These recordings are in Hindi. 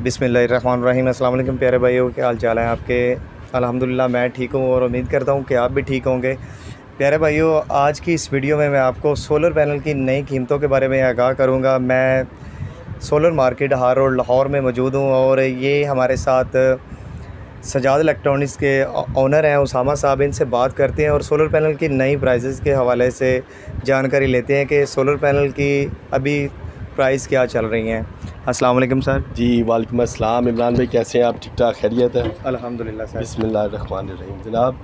बिस्मिल्लाहिर्रहमानिर्रहीम। अस्सलाम वालेकुम प्यारे भाइयों, क्या हाल चाल है आपके। अल्हम्दुलिल्लाह मैं ठीक हूँ और उम्मीद करता हूँ कि आप भी ठीक होंगे। प्यारे भाइयों, आज की इस वीडियो में मैं आपको सोलर पैनल की नई कीमतों के बारे में आगाह करूँगा। मैं सोलर मार्केट हार रोड लाहौर में मौजूद हूँ और ये हमारे साथ सजाद इलेक्ट्रॉनिक्स के ओनर हैं उसामा साहब। इनसे बात करते हैं और सोलर पैनल की नई प्राइसेस के हवाले से जानकारी लेते हैं कि सोलर पैनल की अभी प्राइस क्या चल रही हैं। अस्सलाम वालेकुम सर। जी वालेकुम अस्सलाम। इमरान भाई कैसे हैं आप? ठीक ठाक खैरियत है? अल्हम्दुलिल्लाह सर। बिस्मिल्लाहिर्रहमानिर्रहीम। जनाब,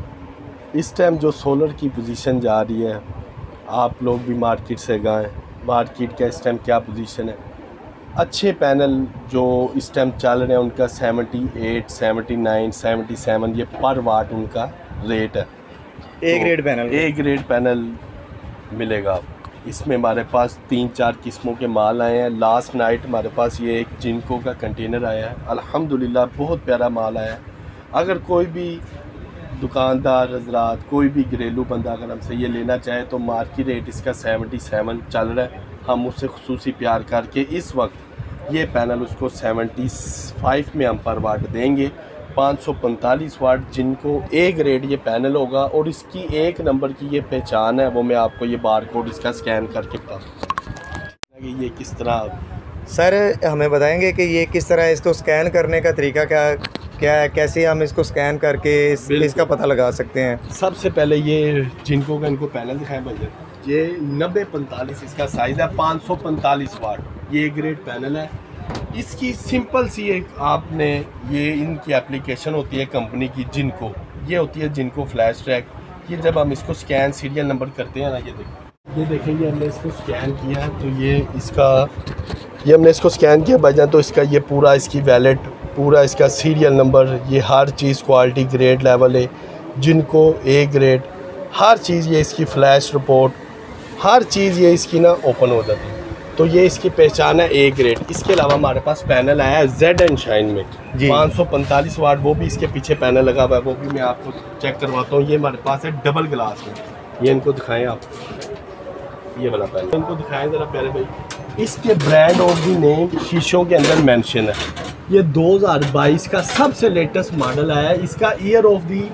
इस टाइम जो सोलर की पोजीशन जा रही है, आप लोग भी मार्केट से गए, मार्केट का इस टाइम क्या पोजीशन है। अच्छे पैनल जो इस टाइम चल रहे हैं उनका 78, 79, 77 ये पर वाट उनका रेट है। ए ग्रेड पैनल मिलेगा। इसमें हमारे पास 3-4 किस्मों के माल आए हैं। लास्ट नाइट हमारे पास ये एक जिनको का कंटेनर आया है, अल्हम्दुलिल्लाह बहुत प्यारा माल आया है। अगर कोई भी दुकानदार हजरात, कोई भी घरेलू बंदा अगर हमसे ये लेना चाहे तो मार्केट रेट इसका 77 चल रहा है। हम उससे खुसूसी प्यार करके इस वक्त ये पैनल उसको 75 में हम पर वाट देंगे। 545 वाट जिनको ए ग्रेड ये पैनल होगा और इसकी एक नंबर की ये पहचान है, वो मैं आपको ये बार कोड इसका स्कैन करके बता दूँ कि ये किस तरह। सर हमें बताएंगे कि ये किस तरह इसको स्कैन करने का तरीका क्या है, कैसे हम इसको स्कैन करके इसका पता लगा सकते हैं। सबसे पहले ये जिनको का इनको पैनल दिखाएं भैया। ये 9045 इसका साइज़ है, 545 वाट ये ग्रेड पैनल है। इसकी सिंपल सी एक आपने ये इनकी एप्लीकेशन होती है कंपनी की जिनको, ये होती है जिनको फ्लैश ट्रैक। ये जब हम इसको स्कैन सीरियल नंबर करते हैं ना, ये देखेंगे हमने इसको स्कैन किया है तो ये हमने इसको स्कैन किया भाईजान, तो इसका ये पूरा इसकी वैलेट, पूरा इसका सीरियल नंबर, ये हर चीज़ क्वालिटी ग्रेड लेवल है। जिनको ए ग्रेड हर चीज़, ये इसकी फ्लैश रिपोर्ट हर चीज़ ये इसकी ना ओपन हो जाती है, तो ये इसकी पहचान है ए ग्रेड। इसके अलावा हमारे पास पैनल आया है जेड एंड शाइन में 545 वाट, वो भी इसके पीछे पैनल लगा हुआ है, वो भी मैं आपको चेक करवाता हूँ। ये हमारे पास है डबल ग्लास में। ये इनको दिखाएं आप, ये वाला पैनल इनको दिखाएं ज़रा प्यारे भाई। इसके ब्रांड ऑफ दी नेम शीशों के अंदर मेंशन है। ये 2022 का सबसे लेटेस्ट मॉडल आया है, इसका ईयर ऑफ दी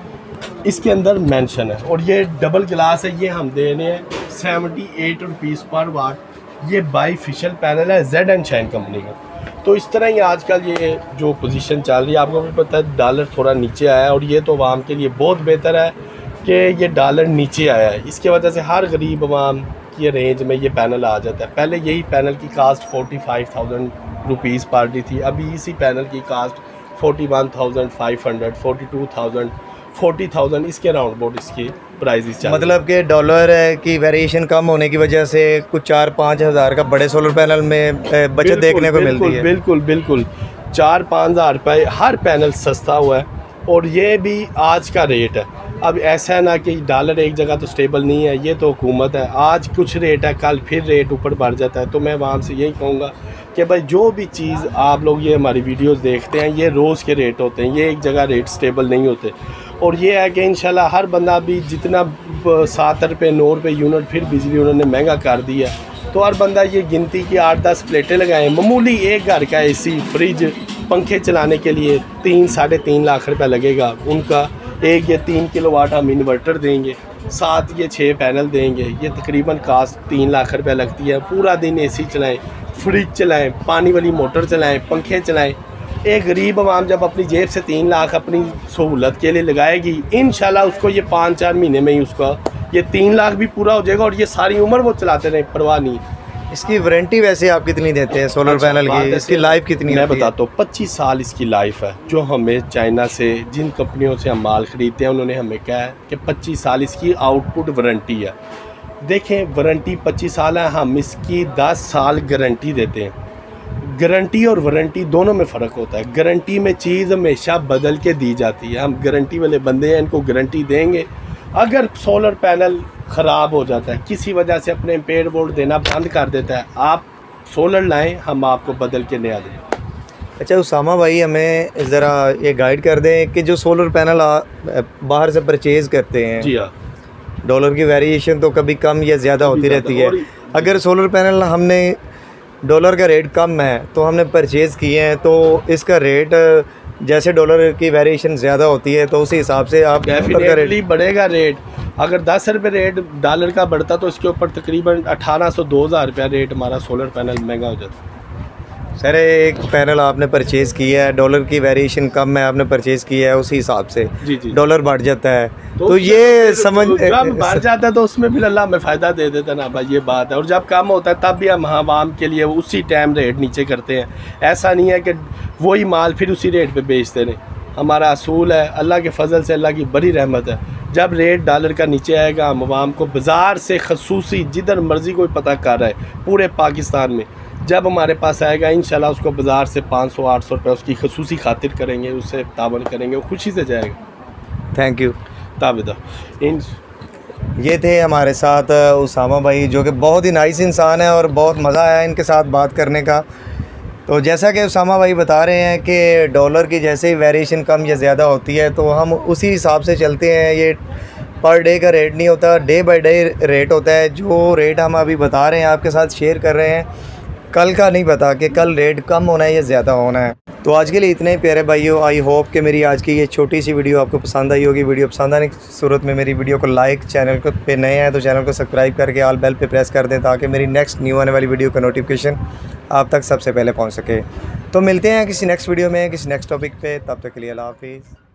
इसके अंदर मेंशन है और ये डबल ग्लास है। ये हम दे रहे हैं 78 रुपीज़ पर वाट। ये बाईफिशियल पैनल है जेड एंड शाइन कंपनी का। तो इस तरह ही आजकल ये जो पोजीशन चल रही है, आपको भी पता है डॉलर थोड़ा नीचे आया है और ये तो आवाम के लिए बहुत बेहतर है कि ये डॉलर नीचे आया है। इसकी वजह से हर गरीब आवाम की रेंज में ये पैनल आ जाता है। पहले यही पैनल की कास्ट 45,000 रुपीज़ पर डी थी, अभी इसी पैनल की कास्ट 41,500, 42,000, 40,000 इसके अराउंड बोर्ड इसकी प्राइस। मतलब कि डॉलर की वेरिएशन कम होने की वजह से कुछ 4-5 हज़ार का बड़े सोलर पैनल में बचत देखने को मिलती है। बिल्कुल 4-5 हज़ार रुपये हर पैनल सस्ता हुआ है और ये भी आज का रेट है। अब ऐसा है ना कि डॉलर एक जगह तो स्टेबल नहीं है, ये तो हुकूमत है। आज कुछ रेट है, कल फिर रेट ऊपर बढ़ जाता है। तो मैं वहाँ से यही कहूँगा कि भाई जो भी चीज़ आप लोग ये हमारी वीडियोस देखते हैं, ये रोज़ के रेट होते हैं, ये एक जगह रेट स्टेबल नहीं होते। और ये है कि इंशाल्लाह हर बंदा भी जितना 7 रुपये 9 रुपये यूनिट फिर बिजली उन्होंने महंगा कर दिया, तो हर बंदा ये गिनती की 8-10 प्लेटें लगाएं। मामूली एक घर का एसी, फ्रिज, पंखे चलाने के लिए 3-3.5 लाख रुपये लगेगा उनका। एक ये 3 किलोवाट हम इन्वर्टर देंगे, साथ ये 6 पैनल देंगे, ये तकरीबन कास्ट 3 लाख रुपये लगती है। पूरा दिन एसी चलाएं, फ्रिज चलाएं, पानी वाली मोटर चलाएं, पंखे चलाएं। एक गरीब आवाम जब अपनी जेब से 3 लाख अपनी सहूलत के लिए लगाएगी, इंशाल्लाह उसको ये 5-4 महीने में ही उसका ये 3 लाख भी पूरा हो जाएगा और ये सारी उम्र वो चलाते रहें, परवाह नहीं। इसकी वारंटी वैसे आप कितनी देते हैं सोलर पैनल की? इसकी लाइफ कितनी? मैं बताता हूँ, 25 साल इसकी लाइफ है। जो हमें चाइना से जिन कंपनियों से हम माल ख़रीदते हैं उन्होंने हमें कहा है कि 25 साल इसकी आउटपुट वारंटी है। देखें, वारंटी 25 साल है, हम इसकी 10 साल गारंटी देते हैं। गारंटी और वारंटी दोनों में फ़र्क होता है। गारंटी में चीज़ हमेशा बदल के दी जाती है। हम गारंटी वाले बंदे हैं, इनको गारंटी देंगे। अगर सोलर पैनल ख़राब हो जाता है, किसी वजह से अपने पेड़ बोर्ड देना बंद कर देता है, आप सोलर लाएं, हम आपको बदल के नया दें। अच्छा उसामा भाई, हमें ज़रा ये गाइड कर दें कि जो सोलर पैनल बाहर से परचेज़ करते हैं, जी हाँ, डॉलर की वेरिएशन तो कभी कम या ज़्यादा होती रहती है। अगर सोलर पैनल हमने डॉलर का रेट कम है तो हमने परचेज़ किए हैं, तो इसका रेट जैसे डॉलर की वेरिएशन ज़्यादा होती है तो उसी हिसाब से आप डेफिनेटली बढ़ेगा रेट। अगर 10 रुपये रेट डॉलर का बढ़ता तो इसके ऊपर तकरीबन 1800-2000 रुपया रेट हमारा सोलर पैनल महंगा हो जाता। सर एक पैनल आपने परचेज़ किया है, डॉलर की वेरिएशन कम है, आपने परचेज़ किया है, उसी हिसाब से जी डॉलर बढ़ जाता है तो ये समझ जब बढ़ जाता है तो उसमें फिर अल्लाह हमें फ़ायदा दे देता है ना भाई, ये बात है। और जब कम होता है तब भी हम आवाम के लिए उसी टाइम रेट नीचे करते हैं। ऐसा नहीं है कि वही माल फिर उसी रेट पे बेचते रहें। हमारा असूल है, अल्लाह के फजल से, अल्लाह की बड़ी रहमत है, जब रेट डॉलर का नीचे आएगा हम आवाम को बाज़ार से खसूसी जिधर मर्ज़ी कोई पता कर रहा है पूरे पाकिस्तान में, जब हमारे पास आएगा इंशाल्लाह उसको बाज़ार से 500-800 रुपये उसकी खसूसी खातिर करेंगे, उससे तावन करेंगे, वो खुशी से जाएगा। Thank you Tabida. ये थे हमारे साथ उसामा भाई, जो कि बहुत ही नाइस इंसान है और बहुत मज़ा आया इनके साथ बात करने का। तो जैसा कि उसामा भाई बता रहे हैं कि डॉलर की जैसे ही वेरिएशन कम या ज़्यादा होती है तो हम उसी हिसाब से चलते हैं। ये पर डे का रेट नहीं होता, डे बाय डे रेट होता है। जो रेट हम अभी बता रहे हैं आपके साथ शेयर कर रहे हैं, कल का नहीं पता कि कल रेट कम होना है या ज़्यादा होना है। तो आज के लिए इतने ही प्यारे भाइयों। आई होप कि मेरी आज की ये छोटी सी वीडियो आपको पसंद आई होगी। वीडियो पसंद आने की सूरत में मेरी वीडियो को लाइक, चैनल को पे नए हैं तो चैनल को सब्सक्राइब करके ऑल बेल पे प्रेस कर दें ताकि मेरी नेक्स्ट न्यू आने वाली वीडियो का नोटिफिकेशन आप तक सबसे पहले पहुंच सके। तो मिलते हैं किसी नेक्स्ट वीडियो में, किसी नेक्स्ट टॉपिक पे। तब तक के लिए अल्लाह हाफिज़।